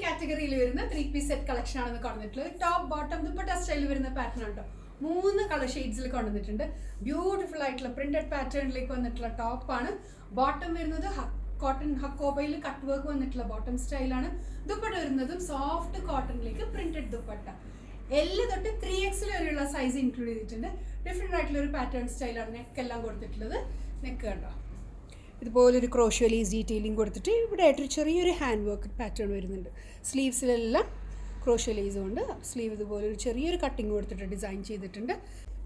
കാറ്റഗറിയിൽ വരുന്ന 3-piece set collection ആണ് കൊണ്ടുവന്നിട്ടുള്ളത്. ടോപ്പ് ബോട്ടം ദുപ്പട്ട സ്റ്റൈലിൽ വരുന്ന പാറ്റേൺ ആണ് കേട്ടോ. 3 കളർ ഷെയ്ഡ്സിൽ കൊണ്ടുവന്നിട്ടുണ്ട്. ബ്യൂട്ടിഫുൾ ആയിട്ടുള്ള പ്രിന്റഡ് പാറ്റേണിലേക്ക് വന്നിട്ടുള്ള ടോപ്പാണ്. ബോട്ടം വരുന്നത് കോട്ടൺ ഹക്കോബയിൽ കട്ട് വർക്ക് വന്നിട്ടുള്ള ബോട്ടം സ്റ്റൈലാണ്. ദുപ്പട്ട വരുന്നതും സോഫ്റ്റ് കോട്ടണിലേക്ക് പ്രിന്റഡ് ദുപ്പട്ട. L തൊട്ട് 3XL വരെയുള്ള സൈസ് ഇൻക്ലൂഡ് ചെയ്തിട്ടുണ്ട്. ഡിഫറെൻ്റ് ആയിട്ടുള്ള ഒരു പാറ്റേൺ സ്റ്റൈലാണ് നെക്കെല്ലാം കൊടുത്തിട്ടുള്ളത്. നെക്ക് കണ്ടോ, ഇതുപോലൊരു ക്രോഷ്യോ ലേസ് ഡീറ്റെയിലിംഗ് കൊടുത്തിട്ട് ഇവിടെ ആയിട്ടൊരു ചെറിയൊരു ഹാൻഡ് വർക്ക് പാറ്റേൺ വരുന്നുണ്ട്. സ്ലീവ്സിലെല്ലാം ക്രോഷ്യോ ലേസ് കൊണ്ട് സ്ലീവ് ഇതുപോലെ ഒരു ചെറിയൊരു കട്ടിങ് കൊടുത്തിട്ട് ഡിസൈൻ ചെയ്തിട്ടുണ്ട്.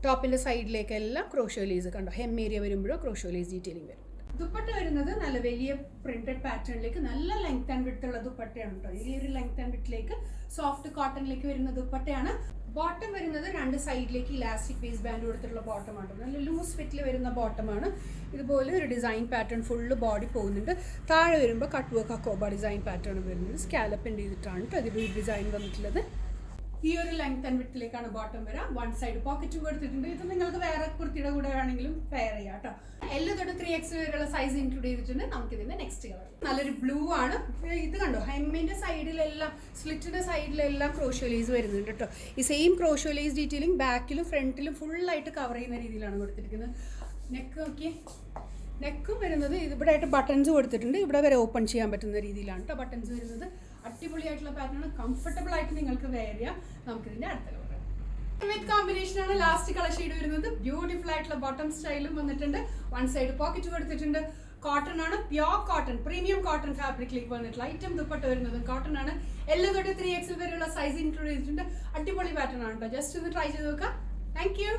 ടോപ്പിൻ്റെ സൈഡിലേക്കെല്ലാം ക്രോഷ്യോ ലേസ് കണ്ടോ, ഹെം ഏരിയ വരുമ്പോഴോ ക്രോഷ്യോ ലേസ് ഡീറ്റെയിലിംഗ് വരും. ദുപ്പട്ട വരുന്നത് നല്ല വലിയ പ്രിന്റഡ് പാറ്റേണിലേക്ക് നല്ല ലെങ്ത് ആൻഡ് വിഡ്ത്ത് ഉള്ള ദുപ്പട്ടയാണ് കേട്ടോ. ഈ ഒരു ലെങ്ത് ആൻഡ് വിഡ്ത്തിലേക്ക് സോഫ്റ്റ് കോട്ടണിലേക്ക് വരുന്ന ദുപ്പട്ടയാണ്. ബോട്ടം വരുന്നത് 2 സൈഡിലേക്ക് ഇലാസ്റ്റിക് വേസ്റ്റ് ബാൻഡ് കൊടുത്തിട്ടുള്ള ബോട്ടമാണ്. നല്ല ലൂസ് ഫിറ്റിൽ വരുന്ന ബോട്ടമാണ്. ഇതുപോലെ ഒരു ഡിസൈൻ പാറ്റേൺ ഫുള്ള് ബോഡി പോകുന്നുണ്ട്. താഴെ വരുമ്പോൾ കട്ട് വർക്ക് അക്കോബ ഡിസൈൻ പാറ്റേൺ വരുന്നത്. സ്കാലപ്പിൻ്റെ ചെയ്തിട്ടാണ് കേട്ടോ ഇതിൽ ഡിസൈൻ വന്നിട്ടുള്ളത്. ഈ ഒരു ലെങ്ത് ആൻഡ് വിഡ്ത്തിലേക്കാണ് ബോട്ടം വരാം. 1 സൈഡ് പോക്കറ്റും കൊടുത്തിട്ടുണ്ട്. ഇത് നിങ്ങൾക്ക് വേറെ കുർത്തിയുടെ കൂടെ വേണമെങ്കിലും പെയർ ചെയ്യാം കേട്ടോ. L തൊട്ട് 3XL വരെയുള്ള സൈസ് ഇൻക്ലൂഡ് ചെയ്തിട്ടുണ്ട്. നമുക്കിതിന്റെ നെക്സ്റ്റ് കളർ നല്ലൊരു ബ്ലൂ ആണ്. ഇത് കണ്ടോ, ഹെമ്മിന്റെ സൈഡിലെല്ലാം സ്ലിറ്റിന്റെ സൈഡിലെല്ലാം ക്രോഷ്യോ ലേസ് വരുന്നുണ്ട് കേട്ടോ. ഈ സെയിം ക്രോഷ്യോ ലേസ് ഡീറ്റെയിലിംഗ് ബാക്കിലും ഫ്രണ്ടിലും ഫുള്ളായിട്ട് കവർ ചെയ്യുന്ന രീതിയിലാണ് കൊടുത്തിരിക്കുന്നത്. നെക്ക് നോക്കിയേ, നെക്കും വരുന്നത് ഇവിടെ ആയിട്ട് ബട്ടൺസ് കൊടുത്തിട്ടുണ്ട്. ഇവിടെ വരെ ഓപ്പൺ ചെയ്യാൻ പറ്റുന്ന രീതിയിലാണ് കേട്ടോ ബട്ടൺസ് വരുന്നത്. അടിപൊളിയായിട്ടുള്ള പാറ്റേൺ, കംഫർട്ടബിൾ ആയിട്ട് നിങ്ങൾക്ക് വെയർ ചെയ്യാം. നമുക്കിതിന്റെ അടുത്ത കളർ വിത്ത് കോമ്പിനേഷൻ ആണ്. ലാസ്റ്റ് കളർ ഷെയ്ഡ് വരുന്നത് ബ്യൂട്ടിഫുൾ ആയിട്ടുള്ള ബോട്ടം സ്റ്റൈലും വന്നിട്ടുണ്ട്. 1 സൈഡ് പോക്കറ്റ് കൊടുത്തിട്ടുണ്ട്. കോട്ടൺ ആണ്, പ്യോർ കോട്ടൺ, പ്രീമിയം കോട്ടൺ ഫാബ്രിക്കിലേക്ക് വന്നിട്ടുള്ള ഐറ്റം. ദുപ്പട്ട വരുന്നത് കോട്ടൺ ആണ്. L തൊട്ട് 3XL വരെയുള്ള സൈസ് ഇൻക്ലൂഡ് ചെയ്തിട്ടുണ്ട്. അടിപൊളി പാറ്റേൺ ആണ് കേട്ടോ. ജസ്റ്റ് ഒന്ന് ട്രൈ ചെയ്ത് നോക്കാം. Thank you.